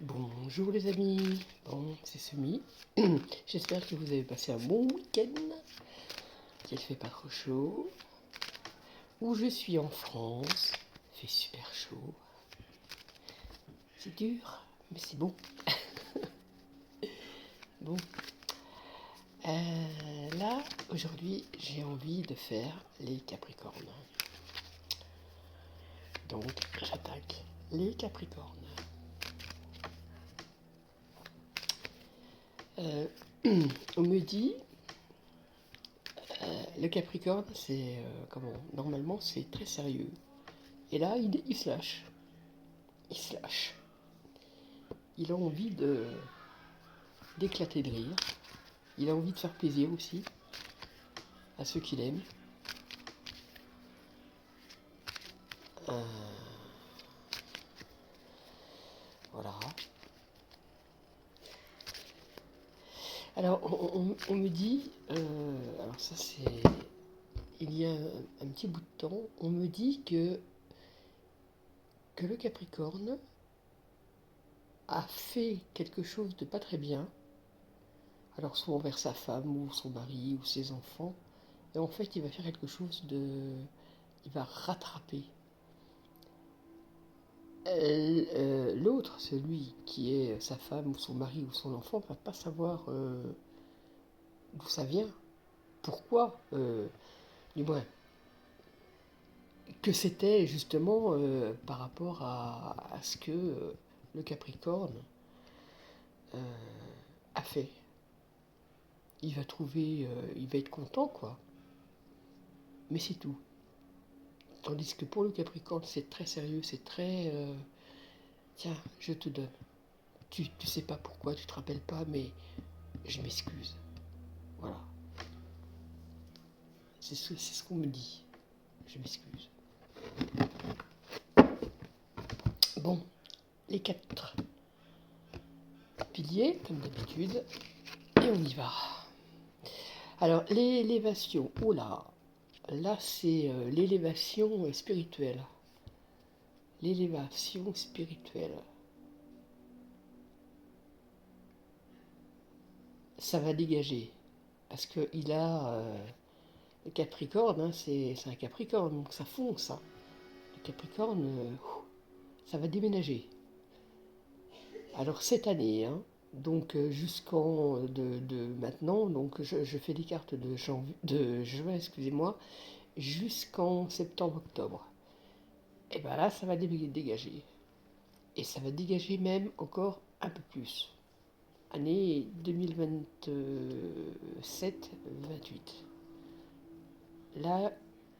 Bonjour les amis, bon c'est Semi, j'espère que vous avez passé un bon week-end, qu'il fait pas trop chaud, où je suis en France, il fait super chaud, c'est dur, mais c'est bon. Bon, là aujourd'hui j'ai envie de faire les Capricornes, donc j'attaque les Capricornes. On me dit, le Capricorne, c'est normalement c'est très sérieux. Et là, il se lâche. Il se lâche. Il a envie d'éclater de rire. Il a envie de faire plaisir aussi à ceux qu'il aime. Voilà. Alors, on me dit, alors ça c'est, il y a un petit bout de temps, on me dit que le Capricorne a fait quelque chose de pas très bien, alors soit envers sa femme ou son mari ou ses enfants, et en fait il va faire quelque chose de, il va rattraper. L'autre, celui qui est sa femme ou son mari ou son enfant, va pas savoir d'où ça vient, pourquoi, du moins, que c'était justement par rapport à ce que le Capricorne a fait. Il va trouver, il va être content, quoi. Mais c'est tout. Tandis que pour le Capricorne, c'est très sérieux, c'est très... tiens, je te donne. Tu sais pas pourquoi, tu te rappelles pas, mais je m'excuse. Voilà. C'est ce qu'on me dit. Je m'excuse. Bon, les 4 piliers, comme d'habitude, et on y va. Alors, l'élévation, oh là c'est l'élévation spirituelle. L'élévation spirituelle. Ça va dégager, parce qu'il a... le Capricorne, hein, c'est un Capricorne, donc ça fonce. Hein. Le Capricorne, ça va déménager. Alors cette année, hein, donc jusqu'en de maintenant, donc je fais des cartes de juin, excusez-moi, jusqu'en septembre-octobre. Et bien là, ça va dégager. Et ça va dégager même encore un peu plus. Année 2027-28. Là,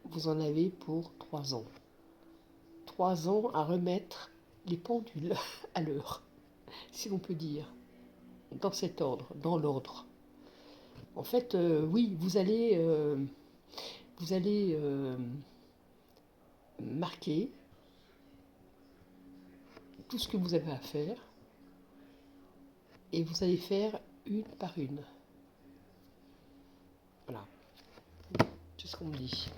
vous en avez pour 3 ans. 3 ans à remettre les pendules à l'heure, si l'on peut dire, dans cet ordre, dans l'ordre. En fait, oui, vous allez marquer tout ce que vous avez à faire et vous allez faire une par une. Voilà, c'est ce qu'on me dit.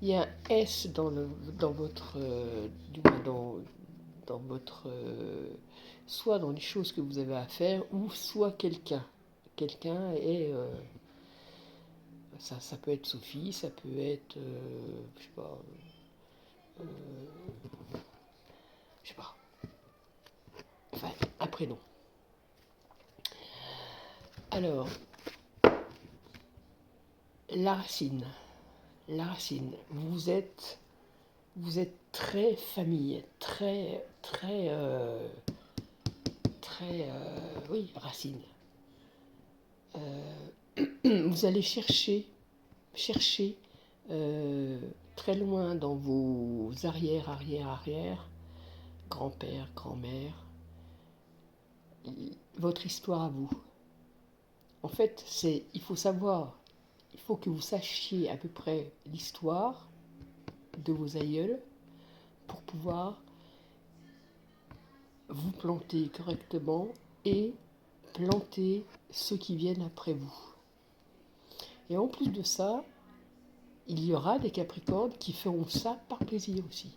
Il y a un S dans votre, dans votre, soit dans les choses que vous avez à faire, ou soit quelqu'un. Quelqu'un est, ça peut être Sophie, ça peut être, je sais pas, enfin, un prénom. Alors, la racine, vous êtes très famille, très, oui, racine. Vous allez chercher très loin dans vos arrière, grand-père, grand-mère, votre histoire à vous. En fait, il faut savoir, il faut que vous sachiez à peu près l'histoire de vos aïeuls pour pouvoir vous planter correctement et planter ceux qui viennent après vous. Et en plus de ça, il y aura des Capricornes qui feront ça par plaisir aussi.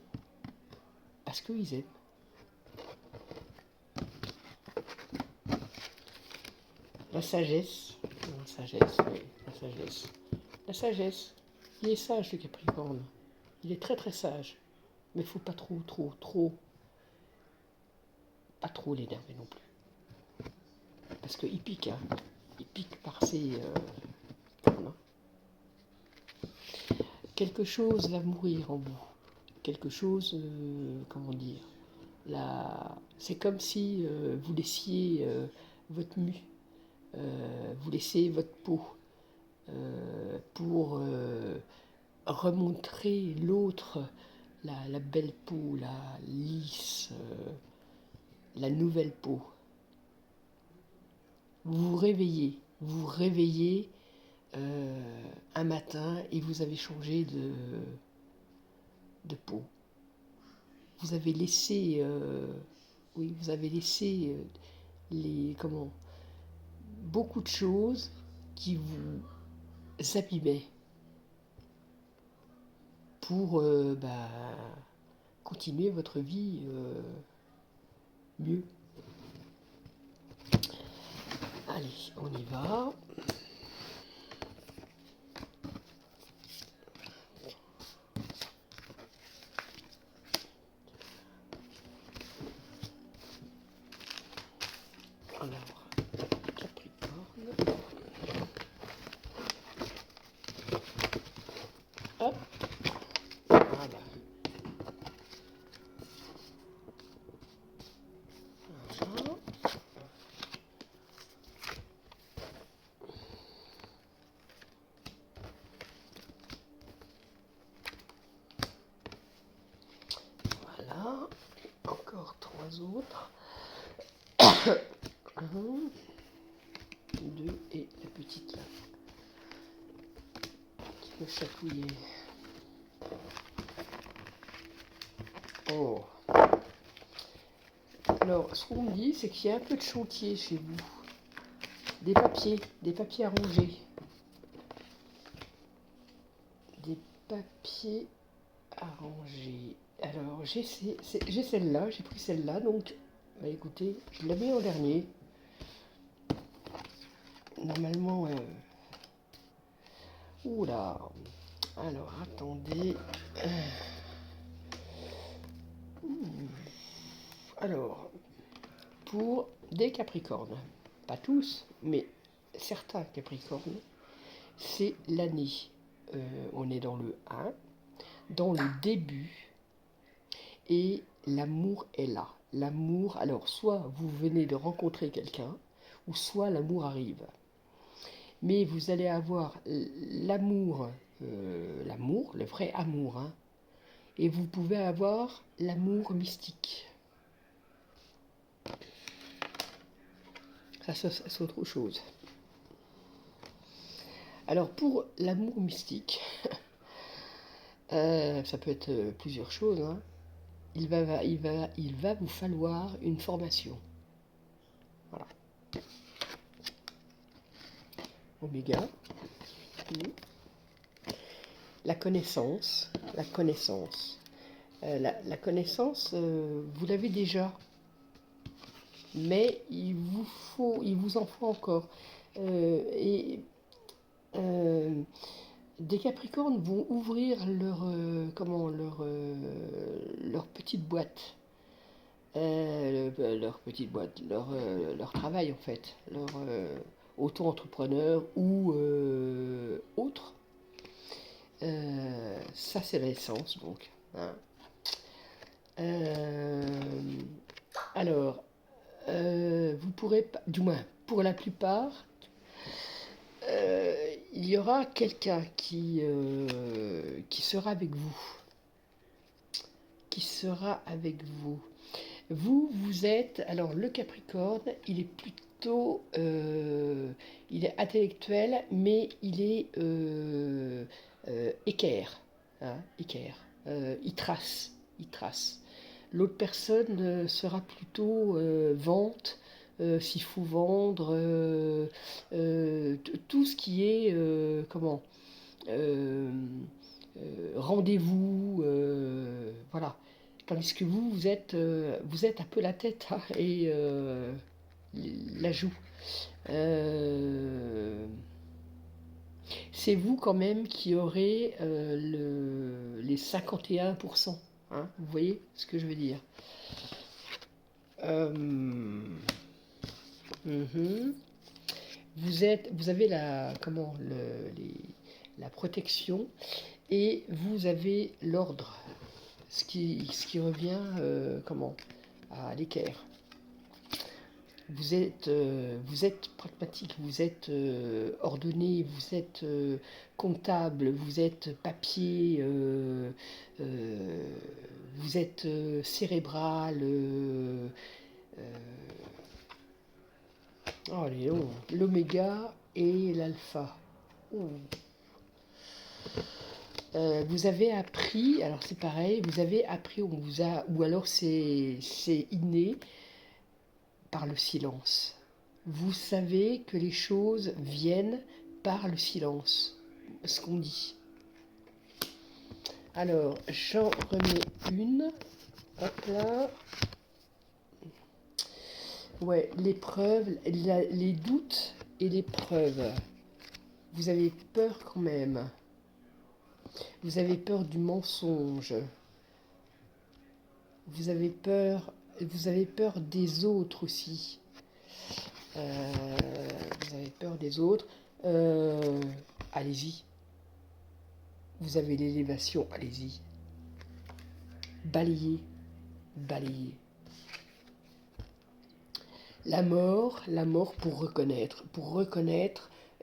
Parce qu'ils aiment. La sagesse. La sagesse, oui, la sagesse. La sagesse. Il est sage, le Capricorne. Il est très très sage. Mais il ne faut pas pas trop l'énerver non plus. Parce qu'il pique, hein. Il pique par ses... voilà. Quelque chose va mourir en vous. Quelque chose, comment dire, c'est comme si vous laissiez votre mue, vous laissiez votre peau pour remontrer l'autre, la belle peau, la lisse, la nouvelle peau. Vous vous réveillez un matin et vous avez changé de peau. Vous avez laissé, oui, vous avez laissé beaucoup de choses qui vous abîmaient pour continuer votre vie mieux. Allez, on y va. Alors, Capricorne. Hop. Voilà. Voilà. Voilà. Encore 3 autres. 1, 2 et la petite là qui me chatouillait. Oh. Alors, ce qu'on me dit, c'est qu'il y a un peu de chantier chez vous. Des papiers à ranger. Des papiers à ranger. Alors, j'ai celle-là, j'ai pris celle-là, donc, bah écoutez, je la mets en dernier. Normalement, oula. Alors, attendez. Alors, pour des Capricornes, pas tous, mais certains Capricornes, c'est l'année. On est dans le 1, dans le début, et l'amour est là. L'amour, alors soit vous venez de rencontrer quelqu'un, ou soit l'amour arrive. Mais vous allez avoir l'amour, le vrai amour, hein, et vous pouvez avoir l'amour mystique. Ça, c'est autre chose. Alors pour l'amour mystique, ça peut être plusieurs choses, hein. Il va vous falloir une formation. Voilà. Oméga. La connaissance. La connaissance. La connaissance, vous l'avez déjà. Mais il vous en faut encore. Des Capricornes vont ouvrir leur petite boîte. Leur petite boîte, leur travail en fait, leur auto-entrepreneur ou autre. Ça c'est l'essence donc. Hein. Alors, vous pourrez, du moins pour la plupart, il y aura quelqu'un qui sera avec vous. Qui sera avec vous. Vous êtes, alors le Capricorne, il est plutôt, il est intellectuel, mais il est équerre, hein, équerre. Il trace. L'autre personne sera plutôt vente, s'il faut vendre, tout ce qui est, rendez-vous, voilà. Tandis que vous êtes un peu la tête, hein, et l'ajout. C'est vous quand même qui aurez les 51%. Hein, vous voyez ce que je veux dire? Mhm. Vous avez la protection et vous avez l'ordre, ce qui revient à l'équerre. Vous êtes pragmatique, vous êtes ordonné, vous êtes comptable, vous êtes papier, vous êtes cérébral. Oh, l'oméga et l'alpha. Oh. Vous avez appris, alors c'est pareil, vous avez appris, ou alors c'est inné par le silence. Vous savez que les choses viennent par le silence, ce qu'on dit. Alors, j'en remets une. Hop là. Ouais, l'épreuve, les doutes et l'épreuve. Vous avez peur quand même. Vous avez peur du mensonge. Vous avez peur des autres aussi. Vous avez peur des autres. Allez-y. Vous avez l'élévation, allez-y. Balayez, balayez. La mort pour reconnaître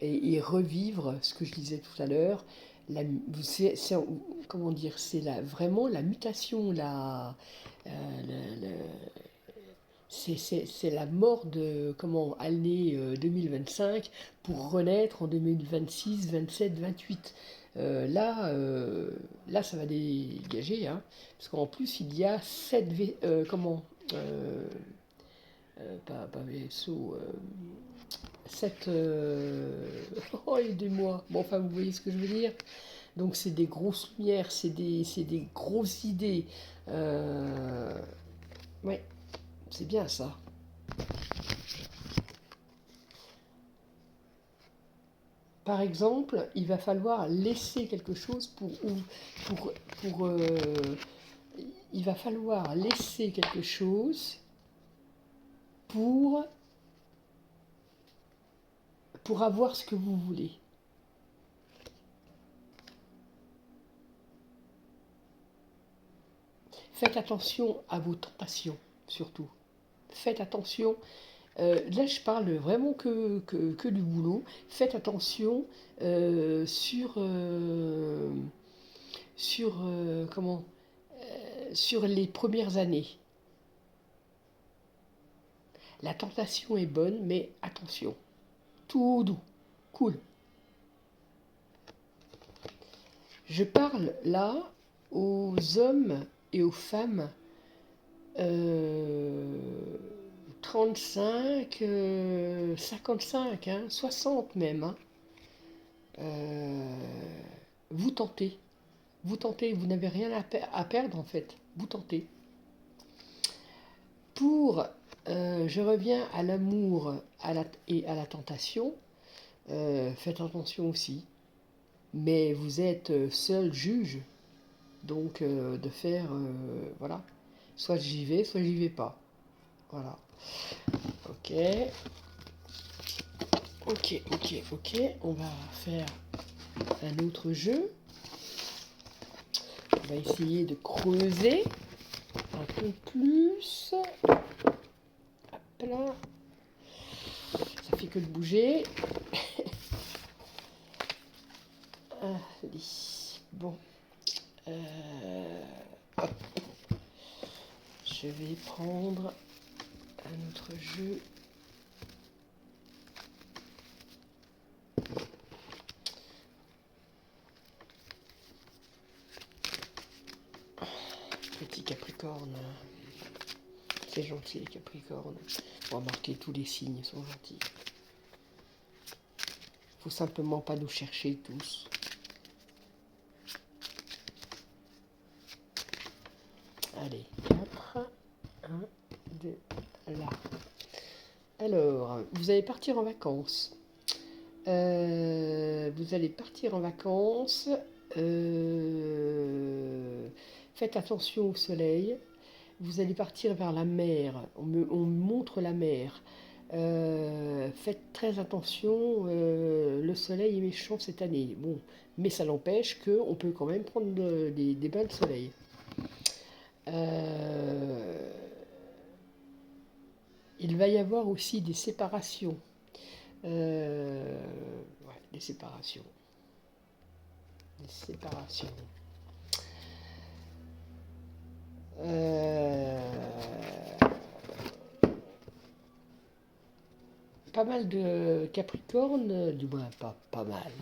et revivre ce que je disais tout à l'heure. Comment dire, c'est vraiment la mutation, c'est la mort de année 2025 pour renaître en 2026, 27, 28. Là, ça va dégager, hein, parce qu'en plus, il y a 7 pas vaisseaux, 7 oh, aidez-moi. Bon, enfin, vous voyez ce que je veux dire. Donc, c'est des grosses lumières, c'est des grosses idées. Ouais, c'est bien ça. Par exemple, il va falloir laisser quelque chose pour il va falloir laisser quelque chose pour avoir ce que vous voulez. Faites attention à vos tentations, surtout. Faites attention. Là, je parle vraiment que du boulot. Faites attention sur les premières années. La tentation est bonne, mais attention. Tout doux, cool. Je parle là aux hommes et aux femmes 35, 55, 60 même. Hein. Vous tentez. Vous tentez, vous n'avez rien à perdre en fait. Vous tentez. Je reviens à l'amour et à la tentation. Faites attention aussi. Mais vous êtes seul juge. Donc de faire, voilà. Soit j'y vais, soit j'y vais pas. Voilà. Ok. Ok. On va faire un autre jeu. On va essayer de creuser un peu plus. Hop là. Ça fait que de bouger. Allez. Bon. Hop. Je vais prendre un autre jeu. Petit Capricorne. C'est gentil les Capricornes. Remarquez, tous les signes sont gentils. Faut simplement pas nous chercher tous. Allez, 4, 1, 2, là. Alors, vous allez partir en vacances. Vous allez partir en vacances. Faites attention au soleil. Vous allez partir vers la mer. On me montre la mer. Faites très attention. Le soleil est méchant cette année. Bon, mais ça n'empêche qu'on peut quand même prendre des bains de soleil. Euh, il va y avoir aussi des séparations. Ouais, des séparations. Des séparations. Euh, Pas mal de Capricorne, du moins pas mal.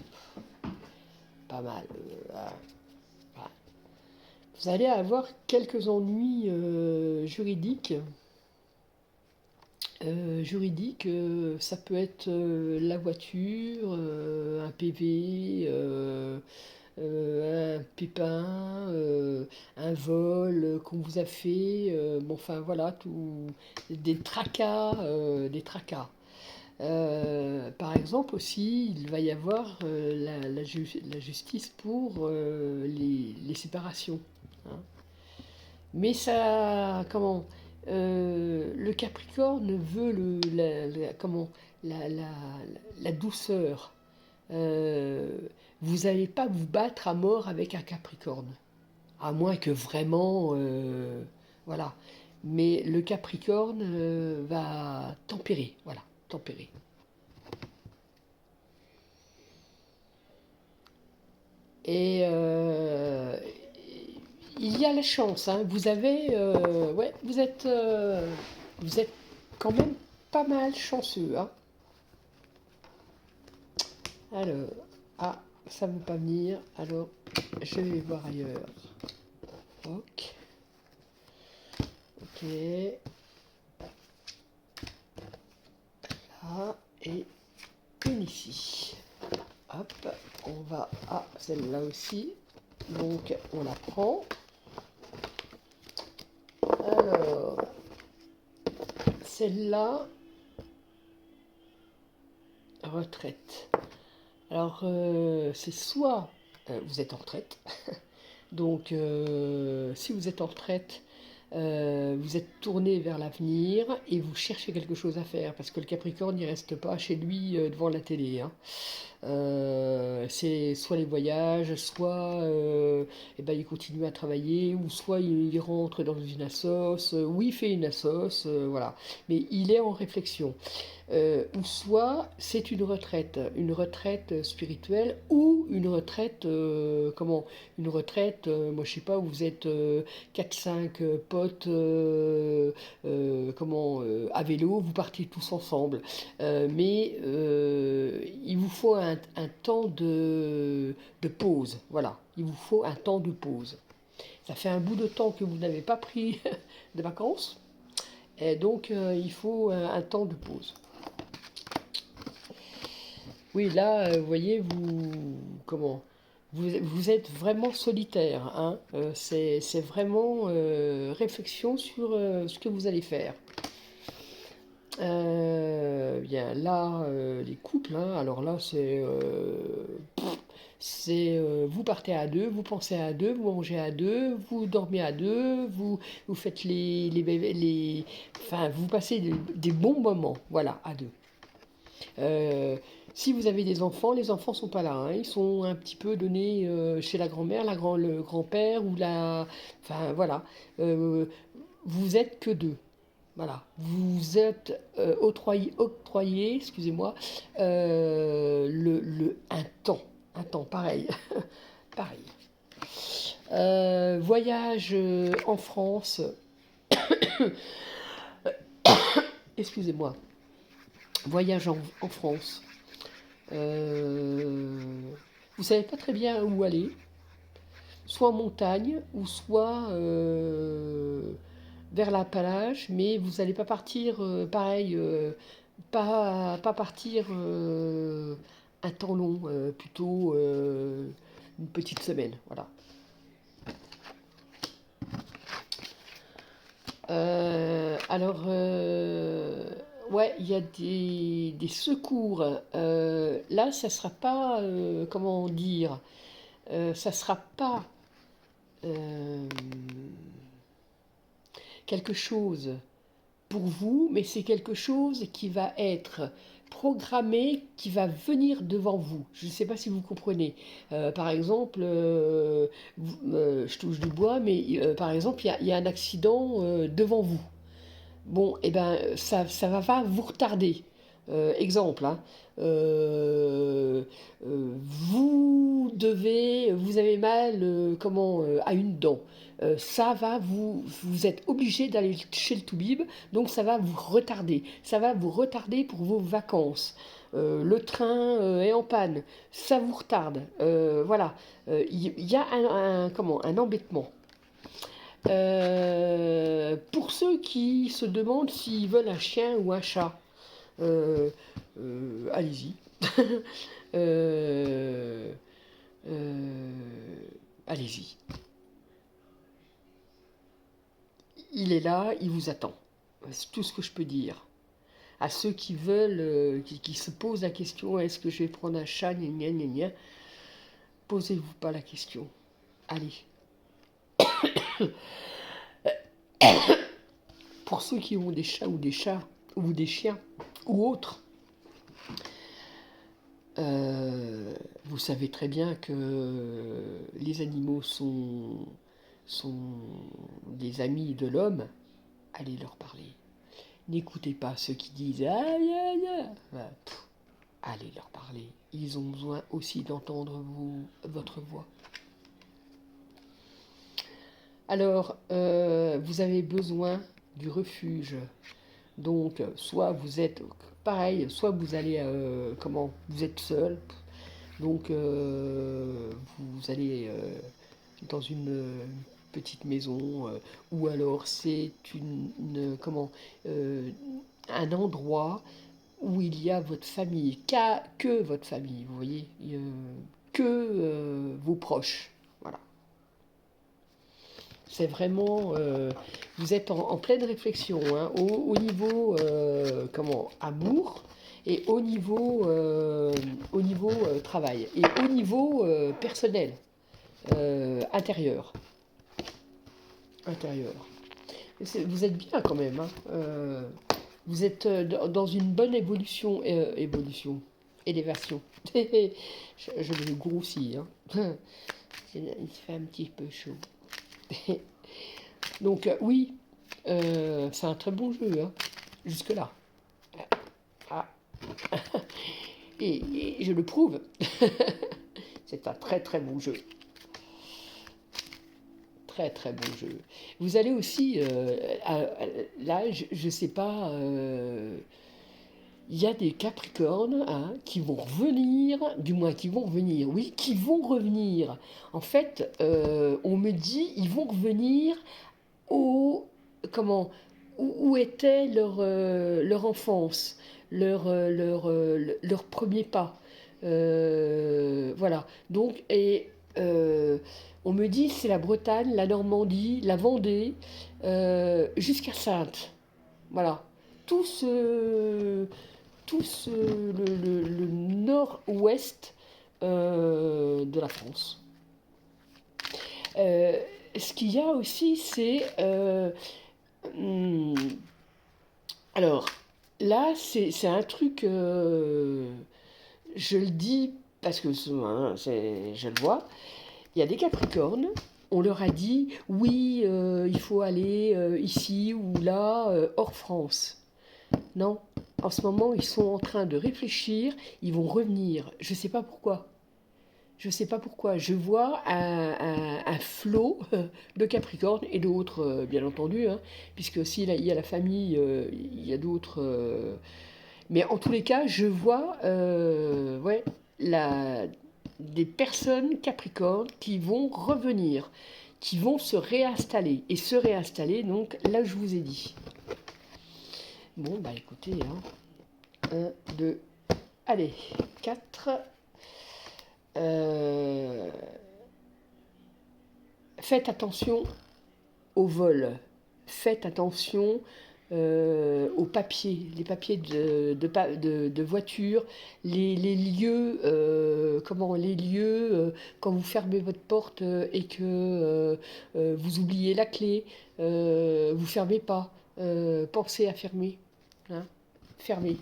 Pas mal. Voilà. Vous allez avoir quelques ennuis juridiques. Ça peut être la voiture, un PV, un pépin, un vol qu'on vous a fait, bon, enfin voilà, tout, des tracas. Par exemple aussi, il va y avoir la justice pour les séparations, hein. Mais ça, comment, le Capricorne veut comment, la, la- la douceur. Euh, Vous n'allez pas vous battre à mort avec un Capricorne, à moins que vraiment, voilà. Mais le Capricorne va tempérer, voilà, tempérer. Et il y a la chance, hein. Ouais, vous êtes quand même pas mal chanceux, hein. Alors, ah, ça ne veut pas venir. Alors, je vais voir ailleurs. Ok, ok. Là et une ici. Hop, on va à celle-là aussi. Donc, on la prend. Alors, celle-là, retraite. Alors, c'est soit vous êtes en retraite, donc si vous êtes en retraite, vous êtes tourné vers l'avenir et vous cherchez quelque chose à faire, parce que le Capricorne, il reste pas chez lui devant la télé, hein. C'est soit les voyages, soit eh ben, il continue à travailler, ou soit il rentre dans une assoce, ou il fait une assoce, voilà. Mais il est en réflexion. Ou soit c'est une retraite spirituelle ou une retraite, une retraite, moi je sais pas, où vous êtes 4-5 potes à vélo, vous partez tous ensemble. Mais il vous faut un temps de pause, voilà, il vous faut un temps de pause. Ça fait un bout de temps que vous n'avez pas pris de vacances, et donc il faut un temps de pause. Oui, là, vous voyez, vous êtes vraiment solitaire, hein. C'est vraiment réflexion sur ce que vous allez faire. Bien, là, les couples, hein, alors là, vous partez à deux, vous pensez à deux, vous mangez à deux, vous dormez à deux, vous faites enfin, vous passez des bons moments, voilà, à deux. Euh, Si vous avez des enfants, les enfants sont pas là, hein. Ils sont un petit peu donnés chez la grand-mère, le grand-père ou la... Enfin voilà. Euh, vous êtes que deux. Voilà. Vous êtes octroyé, excusez-moi, un temps, pareil. Pareil. Voyage en France, excusez-moi, voyage en France. Euh, Vous savez pas très bien où aller, soit en montagne ou soit vers la plage, mais vous n'allez pas partir pareil, pas partir un temps long, plutôt une petite semaine, voilà. Alors, Ouais, il y a des secours. Là, ça sera pas, comment dire, ça sera pas euh, quelque chose pour vous, mais c'est quelque chose qui va être programmé, qui va venir devant vous. Je ne sais pas si vous comprenez. Par exemple, je touche du bois, mais par exemple, il y a un accident devant vous. Bon, eh ben, ça va pas vous retarder. Exemple, hein. Euh, vous avez mal, à une dent. Vous êtes obligé d'aller chez le toubib, donc ça va vous retarder. Ça va vous retarder pour vos vacances. Le train est en panne, ça vous retarde. Voilà. Il y a un embêtement. Pour ceux qui se demandent s'ils veulent un chien ou un chat, euh, allez-y. Euh, euh, allez-y. Il est là, il vous attend. C'est tout ce que je peux dire. À ceux qui veulent, qui se posent la question, est-ce que je vais prendre un chat, gna gna gna gna, posez-vous pas la question. Allez. Pour ceux qui ont des chats ou des chiens ou autres, vous savez très bien que les animaux sont des amis de l'homme. Allez leur parler. N'écoutez pas ceux qui disent aïe aïe aïe. Allez leur parler. Ils ont besoin aussi d'entendre votre voix. Alors, vous avez besoin du refuge. Donc, soit vous êtes pareil, soit vous allez, vous êtes seul. Donc, vous allez dans une petite maison, ou alors c'est euh, un endroit où il y a votre famille, que votre famille, vous voyez, que vos proches. Voilà. C'est vraiment, vous êtes en pleine réflexion, hein, au niveau, amour, et au niveau travail, et au niveau personnel, intérieur. Intérieur. Vous êtes bien quand même, hein. Vous êtes dans une bonne élévation. Je me grossis, hein. Il fait un petit peu chaud. Donc oui, c'est un très bon jeu, hein, jusque-là. Ah. Et je le prouve. C'est un très très bon jeu. Très très bon jeu. Vous allez aussi, là, je sais pas, il y a des Capricornes, hein, qui vont revenir, du moins qui vont revenir, oui, qui vont revenir. En fait, on me dit, ils vont revenir au, comment, où était leur enfance, leur premier pas. Voilà. Donc, on me dit c'est la Bretagne, la Normandie, la Vendée, jusqu'à Saintes. Voilà. Tout ce, le nord-ouest de la France. Euh, Ce qu'il y a aussi, c'est hmm, alors, là, c'est un truc, je le dis parce que hein, je le vois, il y a des Capricornes, on leur a dit, oui, il faut aller ici ou là, hors France. Non, en ce moment, ils sont en train de réfléchir, ils vont revenir. Je ne sais pas pourquoi. Je ne sais pas pourquoi. Je vois un flot de Capricorne et d'autres, bien entendu, hein, puisque s'il y a la famille, il y a d'autres. Mais en tous les cas, je vois ouais, des personnes Capricorne qui vont revenir, qui vont se réinstaller. Et se réinstaller, donc, là, je vous ai dit. Bon, bah écoutez, hein, 1, 2, allez, 4. Euh, Faites attention au vol. Faites attention aux papiers, les papiers de voiture, les lieux, les lieux, quand vous fermez votre porte et que vous oubliez la clé, vous fermez pas, pensez à fermer, hein, fermez.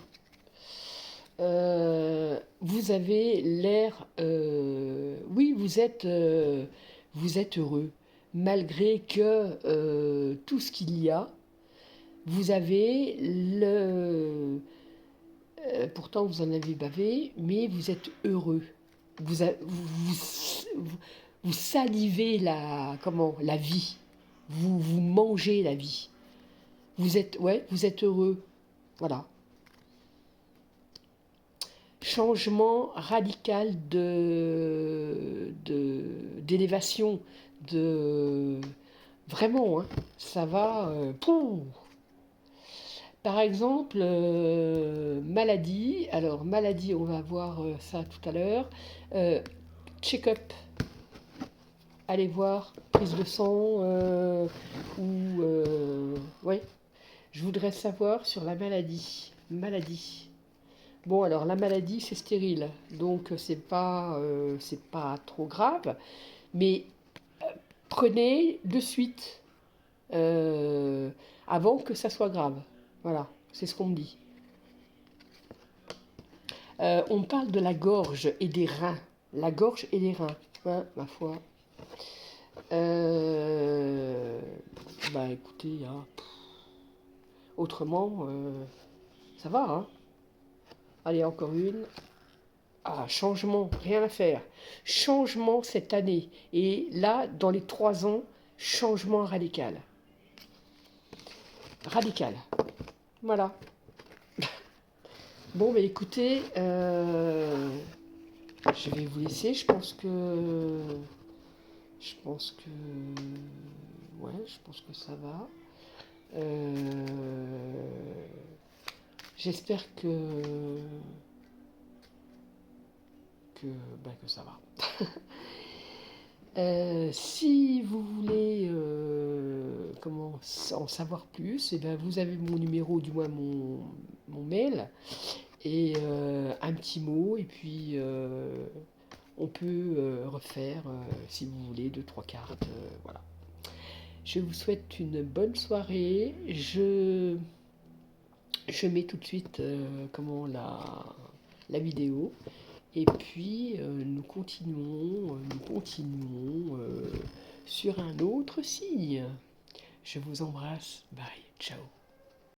Vous avez l'air, oui, vous êtes heureux, malgré que tout ce qu'il y a, vous avez pourtant vous en avez bavé, mais vous êtes heureux. Vous salivez la vie. Vous mangez la vie. Vous êtes heureux. Voilà. Changement radical d'élévation, vraiment, hein, ça va. Par exemple, maladie. Alors, maladie, on va voir ça tout à l'heure. Check-up. Allez voir, prise de sang, ouais. Je voudrais savoir sur la maladie. Maladie. Bon, alors la maladie, c'est stérile, donc c'est pas trop grave, mais prenez de suite avant que ça soit grave. Voilà, c'est ce qu'on me dit. On parle de la gorge et des reins. La gorge et les reins, hein, ma foi. Bah écoutez, hein, autrement, ça va, hein. Allez, encore une. Ah, changement, rien à faire. Changement cette année. Et là, dans les 3 ans, changement radical. Radical. Voilà. Bon, bah écoutez, je vais vous laisser. Je pense que, ouais, je pense que ça va. J'espère que ça va. Si vous voulez en savoir plus, eh ben, vous avez mon numéro, du moins mon mail, et un petit mot, et puis on peut refaire, si vous voulez, 2-3 cartes. Voilà. Je vous souhaite une bonne soirée. Je mets tout de suite la vidéo. Et puis nous continuons sur un autre signe. Je vous embrasse. Bye. Ciao.